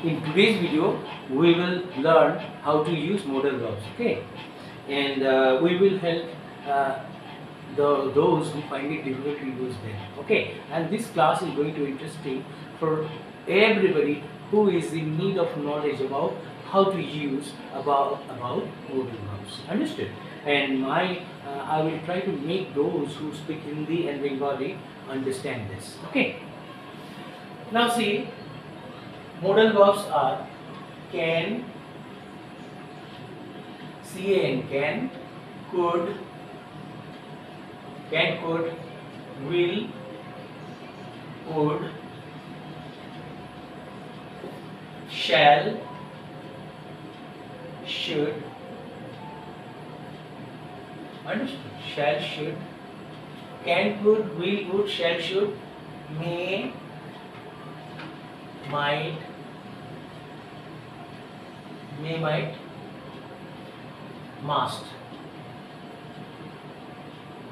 in today's video we will learn how to use modal verbs, okay? And we will help those who find it difficult to use them, okay? And this class is going to be interesting for everybody who is in need of knowledge about how to use about modal verbs. Understood? And I will try to make those who speak Hindi and Bengali understand this, okay? Now see, modal verbs are can, can, could, will, could, shall, should. Understood? Shall, should, can, could, will, would, shall, should, may, might, must.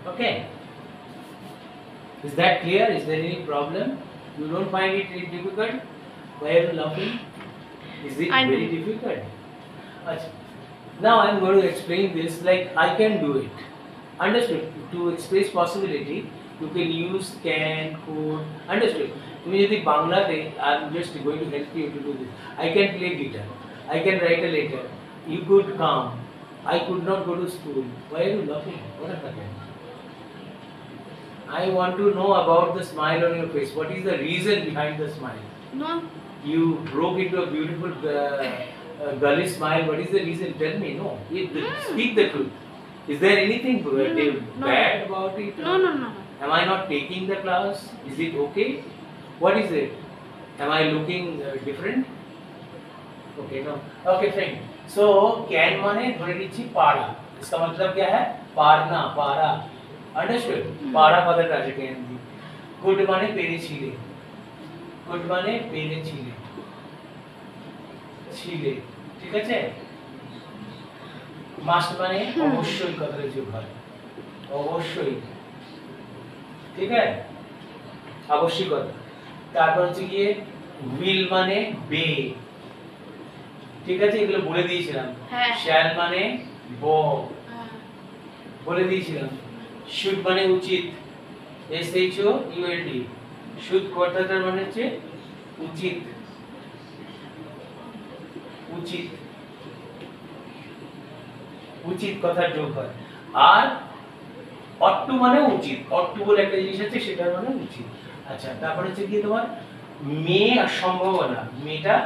Okay. Is that clear? Is there any problem? You don't find it difficult? Why are you laughing? Is it very difficult? Achha. Now I am going to explain this like I can do it. Understood? To express possibility, you can use can, could. Understood? তুমি যদি বাংলাতে I am just going to help you to do this. I can play guitar. I can write a letter. You could come. I could not go to school. Why are you laughing? What happened? I want to know about the smile on your face. What is the reason behind the smile? No. You broke into a beautiful gully smile. What is the reason? Tell me. No. Speak the truth. Is there anything bad about it? No. Am I not taking the class? Is it okay? What is it? Am I looking different? Okay, no. Okay, friend. So, can माने धरे लीची पारा. इसका मतलब क्या है? पारना, पारा. Understood? पारा पदक राजे can दी. Good माने पेरे छीले. Good माने पेरे छीले. छीले. ठीक है? Must माने अवश्य कदरे जो घर. अवश्य. ठीक है? अवश्य कदर. তারপর হচ্ছে গিয়ে will মানে বে, ঠিক আছে, এগুলো বলে দিয়েছিলাম। shall মানে ব, বলে দিয়েছিলাম। should মানে উচিত, should, should কথাটার মানে হচ্ছে উচিত, উচিত, উচিত কথার যোগ হয়। আর ought to মানে উচিত, ought to বলে একটা জিনিস আছে সেটার মানে উচিত। আচ্ছা, তারপর হচ্ছে কি তোমার মে আর সম্ভাবনা, মেটা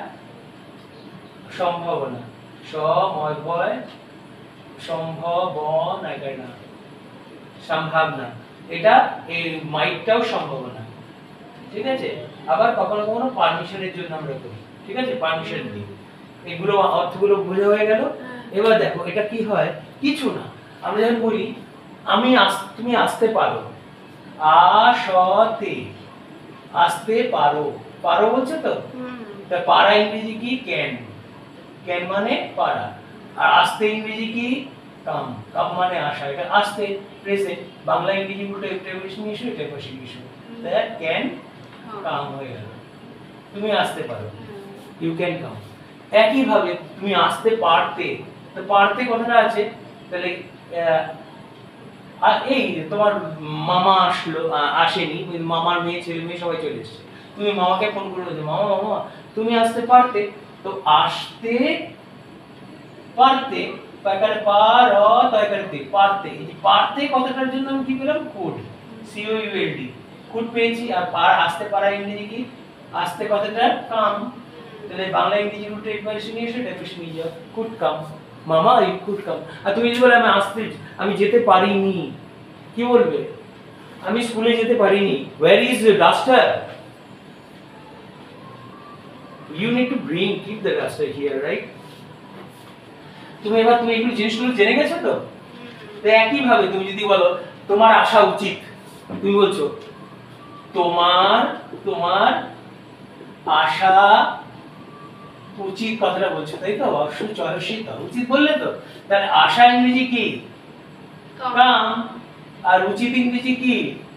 সম্ভাবনা, সময় সম্ভাবনা, এটা সম্ভাবনা, এটা এই মাইটটাও সম্ভাবনা, ঠিক আছে। আবার কখনো কখনো পারমিশনের জন্য আমরা করি, ঠিক আছে, পারমিশন দিই। এগুলো অর্থগুলো বোঝা হয়ে গেল। এবার দেখো এটা কি হয়, কিছু না, আমরা যখন বলি আমি তুমি আসতে পারো, আসতে, আসতে পারো, পারো বলছো তো, তা পারা ইংরেজি কি ক্যান, ক্যান মানে পারা, আর আসতে ইংরেজি কি কাম, কাম মানে আসা, এটা আসতে প্রেজেন্ট, বাংলা ইংরেজি উল্টো প্রেপোজিশন ইস্যু, এটা প্রেপোজিশন ইস্যু, তাই ক্যান কাম হয়ে গেল, তুমি আসতে পারো, ইউ ক্যান কাম। একই ভাবে তুমি আসতে পারতে, তো পারতে কথাটা আছে, তাহলে আর এই তোমার মামা আসলো, আসেনি, মামার মেয়ে ছেলে মেয়ে সবাই চলে এসেছে, তুমি মামাকে ফোন করে বলছো মামা মামা তুমি আসতে পারতে, তো আসতে পারতে, পাকারে পার তয়কারতে পারতে, এই যে পারতে কথাটার জন্য আমি কি পেলাম, কুড, COULD, কুড পেয়েছি। আর পার আসতে পারা ইংরেজি কি, আসতে কথাটা কাম, তাহলে বাংলা ইংরেজি রুটে এক্সপ্রেশন নিয়ে এসে ডেফিনেশন নিয়ে যাও, কুড কাম, মামা ইউ কুড কাম। আর তুমি যদি বলে আমি যেতে পারিনি, কি বলবে, আমি স্কুলে যেতে পারিনি, where is the duster, you need to keep the duster here, right? তুমি এগুলো জিনিসগুলো জেনে গেছো তো। তো একই ভাবে তুমি যদি বলো তোমার আসা উচিত, তুমি বলছো তোমার আসা উচিত কথাটা বলছো, তাই তো, অবশ্যই চয়সিত উচিত বললে তো, তাহলে আশা ইংরেজি কি কাম, আর উচিত ইংরেজি কি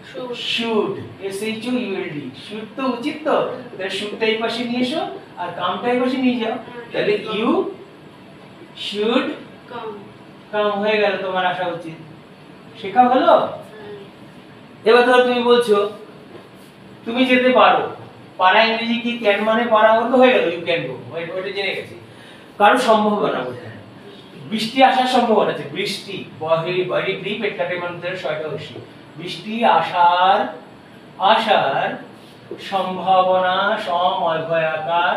শুড, SHUD, শুড তো উচিত তো, তাহলে শুডটা এই পাশে নিয়ে এসো আর কামটা এই পাশে নিয়ে যাও, তাহলে ইউ শুড কাম হয়ে গেল, তোমার আসা উচিত। শেখা হলো? এবার ধরো তুমি বলছো তুমি যেতে পারো, পারা ইংরেজি কি ক্যান মানে পারা হলো, হয়ে গেল ইউ ক্যান গো, ওইটা জেনে গেছি। কারো সম্ভাবনা বোঝায়, বৃষ্টি আসার সম্ভাবনা আছে, বৃষ্টি বডি ব্রিফ এটাকে মধ্যে ছয়টা বেশি, বৃষ্টি আসার আসার সম্ভাবনা সমভয়াকার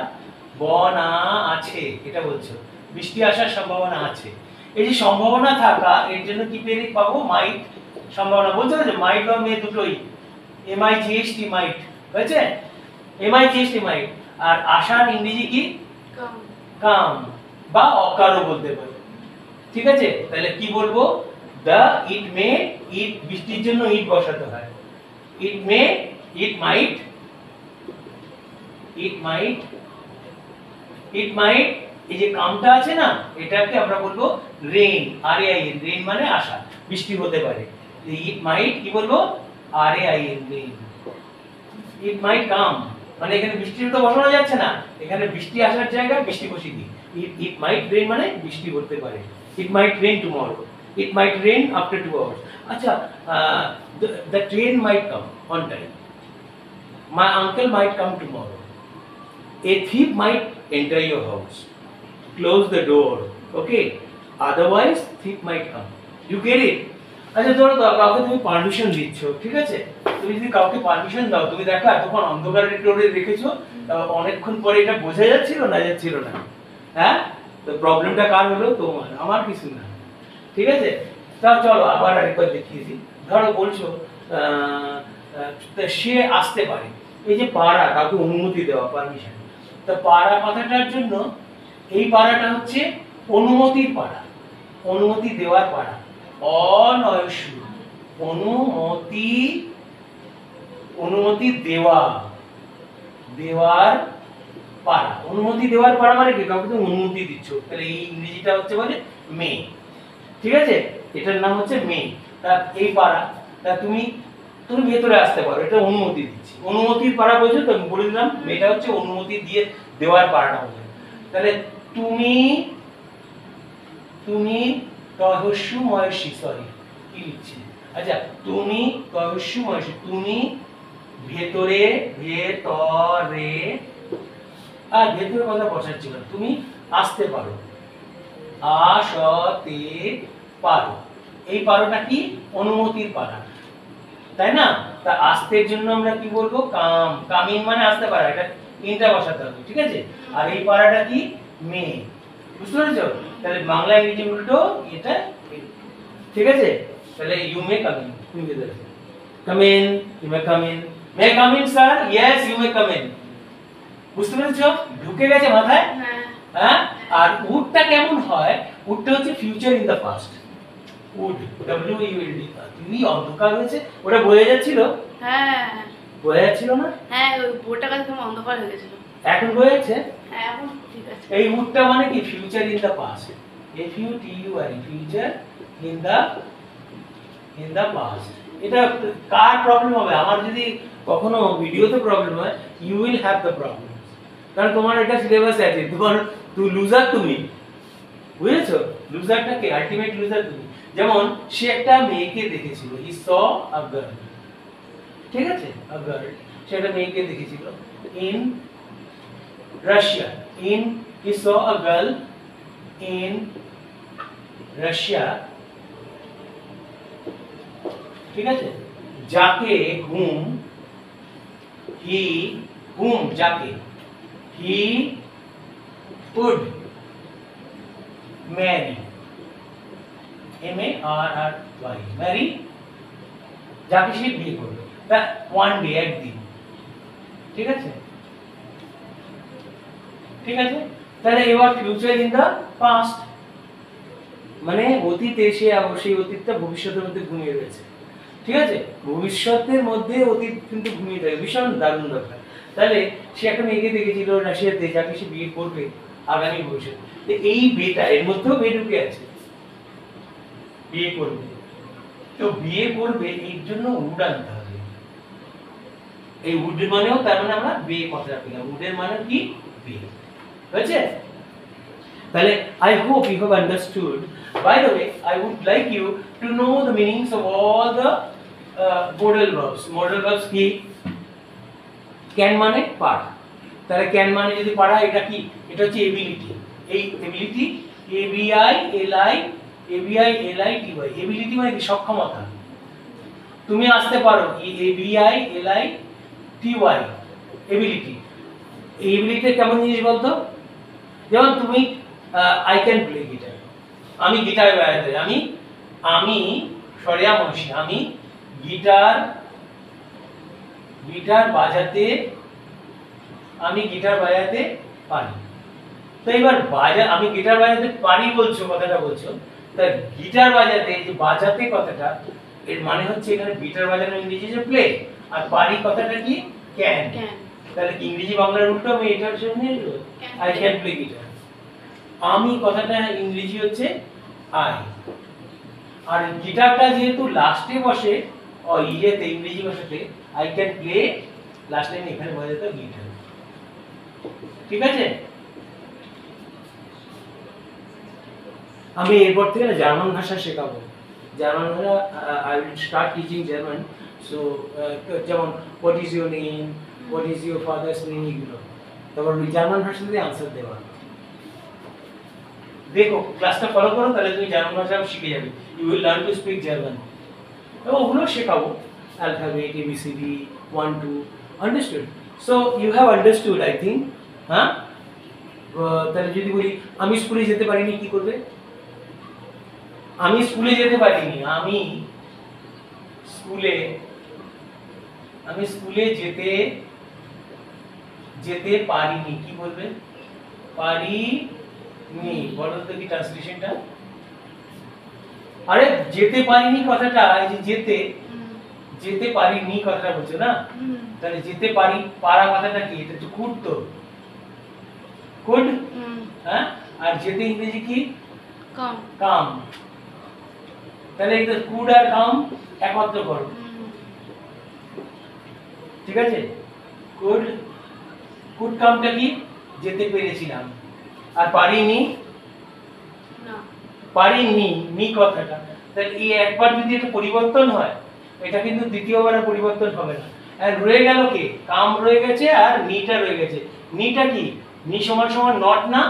বনা আছে, এটা বলছো বৃষ্টি আসার সম্ভাবনা আছে। এই যে সম্ভাবনা থাকা, এর জন্য কি পেরে পাবো? মাইট। সম্ভাবনা বলছো না যে মাইট বা মে দুটোই, MIGST মাইট, হয়েছে? MIGST মাইট। আর আসার ইংরেজি কি? কাম বা অকারও বলতে পারো, ঠিক আছে? তাহলে কি বলবো? দা ইট মে, ইট বৃষ্টির জন্য ইট বসাতে হয়, ইট মে, ইট মাইট, ইট মাইট, ইট মাইট। এই যে কামটা আছে না, এটাকে আমরা বলবো রেইন, RAIN, রেইন মানে আসা, বৃষ্টি হতে পারে। ইট মাইট কি বলবো? RAIN, rain. ইট মাইট কাম মানে এখানে বৃষ্টির তো বসানো যাচ্ছে না, এখানে বৃষ্টি আসার জায়গায় বৃষ্টি বসিয়ে দিই। ইট মাইট রেইন মানে বৃষ্টি হতে পারে। It might rain tomorrow, it might rain after 2 hours। আচ্ছা, the train might come on time, my uncle might come tomorrow, a thief might enter your house, close the door, okay, otherwise thief might come, you get it? আচ্ছা ধরো কাউকে তুমি permission দিচ্ছ, ঠিক আছে? তুমি যদি কাউকে পারমিশন দাও, তুমি দেখো এতক্ষণ অন্ধকারে ডোরে রেখেছো, অনেকক্ষণ পরে এটা বোঝা যাচ্ছিল না, যাচ্ছিল না, হ্যাঁ? তো প্রবলেমটা কার হলো? তোমার, আমার কিছু না, ঠিক আছে? তাও চলো আবার আরেকবার দেখিয়ে দিই। ধরো বলছো সে আসতে পারে, এই যে পারা, কাউকে অনুমতি দেওয়া, পারমিশন। তো পারা কথাটার জন্য এই পারাটা হচ্ছে অনুমতির পারা, অনুমতি দেওয়ার পারা, অনয়সু, অনুমতি, অনুমতি দেওয়া, দেওয়ার পারা, অনুমতি দেওয়ার পারা মানে কি? কাউকে তুমি অনুমতি দিচ্ছ, তাহলে এই ইংরেজিটা হচ্ছে বলে মে, ঠিক আছে? এটার নাম হচ্ছে মে। তা এই পারা, তা তুমি তুমি ভেতরে আসতে পারো, এটা অনুমতি দিচ্ছি, অনুমতির পারা বলছো তো, আমি বলে দিলাম মেয়েটা হচ্ছে অনুমতি দিয়ে দেওয়ার পারাটা বলে। তাহলে তুমি, তুমি তহস্যু ময়সী, সরি কি লিখছি, আচ্ছা তুমি তহস্যু ময়সী, তুমি ভেতরে, ভেতরে, আর ভেতরে কথা বসাচ্ছি না, তুমি আসতে পারো, আসতে পারো। এই পারোটা কি? অনুমতির পারা, তাই না? তা আসতের জন্য আমরা কি বলবো? কাম, কামিং মানে আসতে পারা, এটা ইনটা বসাতে হবে, ঠিক আছে? আর এই পারাটা কি? মে, বুঝতে পেরেছো? তাহলে বাংলা ইংরেজি উল্টো এটা, ঠিক আছে? তাহলে ইউ মে কাম ইন, তুমি ভেতরে come in, you may come in, may come in sir, yes you may come in, বুঝতে পেরেছো? ঢুকে গেছে মাথায়? হ্যাঁ। আর উডটা কেমন হয়? উডটা হচ্ছে future in the past, would, WULD। তুমি অন্ধকার হয়েছে, ওটা বোঝা যাচ্ছিল? হ্যাঁ বোঝা যাচ্ছিল না? হ্যাঁ, ওই বোর্ডটা কাছে তোমার অন্ধকার হয়ে গেছিল, এখন বোঝা যাচ্ছে? হ্যাঁ এখন ঠিক আছে। এই উডটা মানে কি? Future in the past, FUTURE, future in the past. এটা কার প্রবলেম হবে? আমার যদি কখনো ভিডিওতে প্রবলেম হয়, you will have the problem, কারণ তোমার এটা সিলেবাসে আছে, তোমার তুই লুজার, তুমি বুঝেছো? লুজারটা কে? আলটিমেট লুজার তুমি। যেমন সে একটা মেয়েকে দেখেছিল, হি স আ গার্ল, ঠিক আছে? আ গার্ল, সে একটা মেয়েকে দেখেছিল in Russia, in he saw a girl in Russia, ঠিক আছে? যাকে হুম, হি, হুম যাকে, he would marry, MARRY, marry, যাকে সে বিয়ে করবে, তা ওয়ান ডে, একদিন, ঠিক আছে? ঠিক আছে? তাহলে এবার ফিউচার ইন দা পাস্ট মানে অতীতে, সে সেই অতীতটা ভবিষ্যতের মধ্যে ঘুমিয়ে রয়েছে, ঠিক আছে? ভবিষ্যতের মধ্যে অতীত কিন্তু ঘুমিয়ে থাকে, ভীষণ দারুণ ব্যাপার। তাহলে সে একটা মেয়েকে দেখেছিল রাশিয়াতে, যাকে সে বিয়ে করবে আগামী ভবিষ্যতে। এই বিয়েটা, এর মধ্যেও বিয়ে ঢুকে আছে, বিয়ে করবে, তো বিয়ে করবে এর জন্য উড আনতে হবে, এই উড মানেও তার মানে আমরা বে কথাটা পেলাম, উডের মানে কি বে, বুঝছে? তাহলে I hope you have understood. By the way, I would like you to know the meanings of all the modal verbs. Modal verbs কি? ক্যান মানে পারা, তাহলে ক্যান মানে যদি পারা, এটা কি? এটা হচ্ছে এবিলিটি। এই এবিলিটি ABILITY, এবিলিটি মানে কি? সক্ষমতা। তুমি আসতে পারো, ABILITY, এবিলিটি। এই এবিলিটি কেমন জিনিস বলতো? যেমন তুমি আই ক্যান প্লে গিটার, আমি গিটার বাজাতে, আমি সরিয়া মনীষী, আমি গিটার বাজাতে পারি। তো এবার আমি গিটার বাজাতে পারি বলছো, কথাটা বলছো, তা গিটার বাজাতে, যে বাজাতে কথাটা, এর মানে হচ্ছে এখানে গিটার বাজানো ইংরেজি যে প্লে, আর পারি কথাটা কি? ক্যান। তাহলে কি ইংরেজি বাংলার উল্টো আমি এটার জন্য আই ক্যান প্লে গিটার। আমি কথাটা ইংরেজি হচ্ছে আই, আর গিটারটা যেহেতু লাস্টে বসে ইয়েতে, ইংরেজি ভাষাতে I can play last line এখানে বাজাতে গিটার। ঠিক আছে? আমি এরপর থেকে না জার্মান ভাষা শেখাবো। জার্মান ভাষা I will start teaching German. So যেমন what is your name, what is your father's name, এগুলো তারপর জার্মান ভাষাতে আনসার দেওয়া। দেখো ক্লাসটা ফলো করো, তাহলে তুমি জার্মান ভাষাও শিখে যাবে। You will learn to speak German. এবং ওগুলো শেখাবো, alphabet, A B C D, 1 2, understood? So you have understood I think. হ্যাঁ, তাহলে যদি বলি আমি স্কুলে যেতে পারিনি, কি করবে? আমি স্কুলে যেতে পারিনি, আমি স্কুলে যেতে পারিনি, কি বলবে? পারিনি। বলো তো কি ট্রান্সলেশনটা? আরে যেতে পারিনি কথাটা, এই যে যেতে পারিনি কথাটা বলছো না, তাহলে যেতে পারি, পারা কথাটা কি? এটা তো কুড, তো কুড। হ্যাঁ, আর যেতে ইংরেজি কি? কাম। তাহলে এটা কুড আর কাম একত্র করো, ঠিক আছে? কুড কামটা কি? যেতে পেরেছিলাম। আর পারিনি নি কথাটা, তাহলে এই একবার যদি এটা পরিবর্তন হয়, এটা কিন্তু দ্বিতীয়বার পরিবর্তন হবে না। আর রয়ে গেল কে? কাম রয়ে গেছে, আর নিটা রয়ে গেছে। নিটা কি? নি সমান সমান নট না?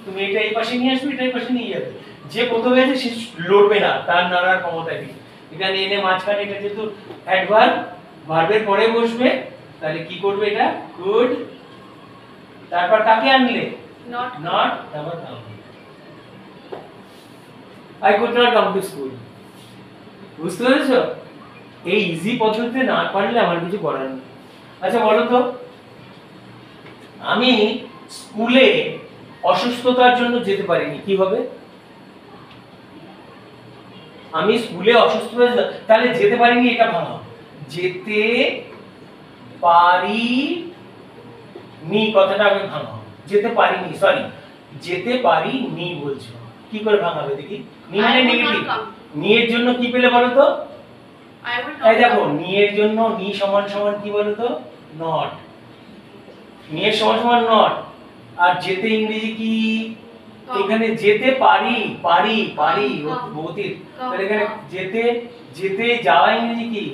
তুমি এটা এই পাশে নিয়ে আসবে, এটা এই পাশে নিয়ে যাবে। যে প্রথমে আছে সে লড়বে না, তার নাড়ার ক্ষমতা নেই। এখানে এনে মাঝখানে এটা যেহেতু অ্যাডভার্ব, ভার্বের পরে বসবে, তাহলে কি করবে? এটা কুড, তারপর কাকে আনলে? নট, তারপর কাম। I could not come to school. বুঝতে পেরেছো? এই ইজি পদ্ধতিতে না পারলে আমার কিছু করার নেই। আচ্ছা বলো তো, আমি স্কুলে অসুস্থতার জন্য যেতে পারিনি, কি হবে? আমি স্কুলে অসুস্থ, তাহলে যেতে পারিনি এটা ভাঙো। যেতে পারিনি কথাটা আমি ভাঙো। যেতে পারিনি, সরি, যেতে পারিনি বলছো, কি করে ভাঙাবে দেখি? নি মানে নেগেটিভ, নি এর জন্য কি পেলে বলো তো? এই দেখো, নি এর জন্য নি সমান সমান কি বলো তো? নট। নি এর সমান সমান নট। আর যেতে ইংরেজি কি? এখানে যেতে পারি, বহুতির, তাহলে এখানে যেতে যাওয়া ইংরেজি কি?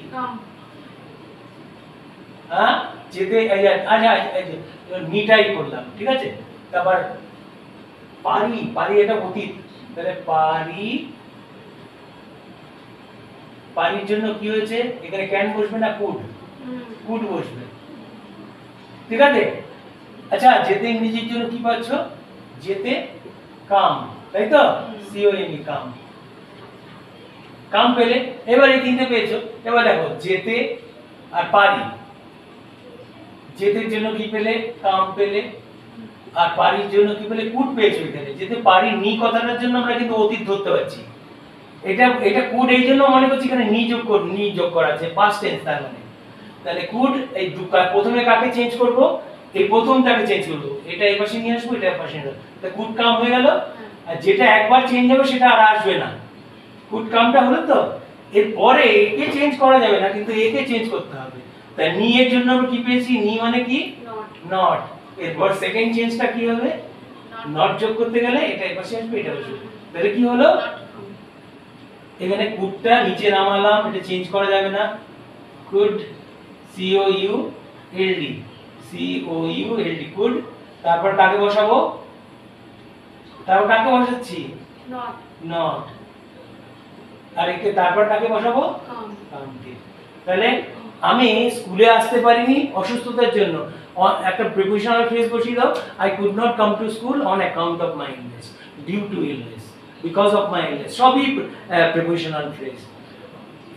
হ্যাঁ, যেতে, আচ্ছা নিটাই করলাম, ঠিক আছে? তারপর পারি এটা অতীত, তাহলে পারির জন্য কি হয়েছে? এখানে ক্যান বসবে না কুড বসবে, ঠিক আছে? আচ্ছা, যেতে ইংরেজির জন্য কি পাচ্ছ? যেতে কাম, তাই তো? সিওএম, কাম পেলে। এবার এই তিনটে পেয়েছো। এবার দেখো, যেতে আর পারি, যেতের জন্য কি পেলে? কাম পেলে। আর পারির জন্য কি পেলে? কুড পেয়েছো। এখানে যেতে পারি নি কথাটার জন্য আমরা কিন্তু অতীত ধরতে পারছি। এটা কুড এই জন্য মনে করছি এখানে নি যোগ করা আছে, পাস্ট টেন্স তার মানে। তাহলে কুড এই প্রথমে কাকে চেঞ্জ করব? এই প্রথমটাকে চেঞ্জ করব, এটা এই পাশে নিয়ে আসবো, এটা এই পাশে নিয়ে আসবো, তাহলে কুড কাম হয়ে গেল। আর যেটা একবার চেঞ্জ হবে সেটা আর আসবে না, কুড কামটা হলো তো। এরপরে একে চেঞ্জ করা যাবে না, কিন্তু একে চেঞ্জ করতে হবে। তা নি এর জন্য আমরা কি পেয়েছি? নি মানে কি? Not. নট। এরপর সেকেন্ড চেঞ্জটা কি হবে? Not. নট যোগ করতে গেলে এটা এপাশে আসবে, এটা আসবে। তাহলে কি হলো? Not come. এখানে কুডটা নিচে নামালাম, এটা চেঞ্জ করা যাবে না। Could, C O U L D, C O U L D, could. তারপর কাকে বসাবো? তারপর কাকে বসাচ্ছি? Not. নট। আর একে তারপর কাকে বসাবো? Come. কামকে। তাহলে আমি স্কুলে আসতে পারিনি অসুস্থতার জন্য, একটা প্রিপোজিশনাল ফ্রেজ বসিয়ে দাও, I could not come to school on account of my illness, due to illness, because of my illness, সবই prepositional phrase.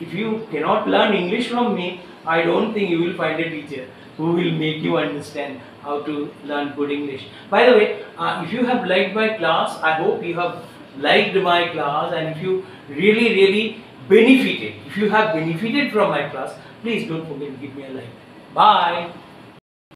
If you cannot learn English from me, I don't think you will find a teacher who will make you understand how to learn good English. By the way, if you have liked my class, I hope you have liked my class, and if you really benefited, if you have benefited from my class, please don't forget to give me a like. Bye.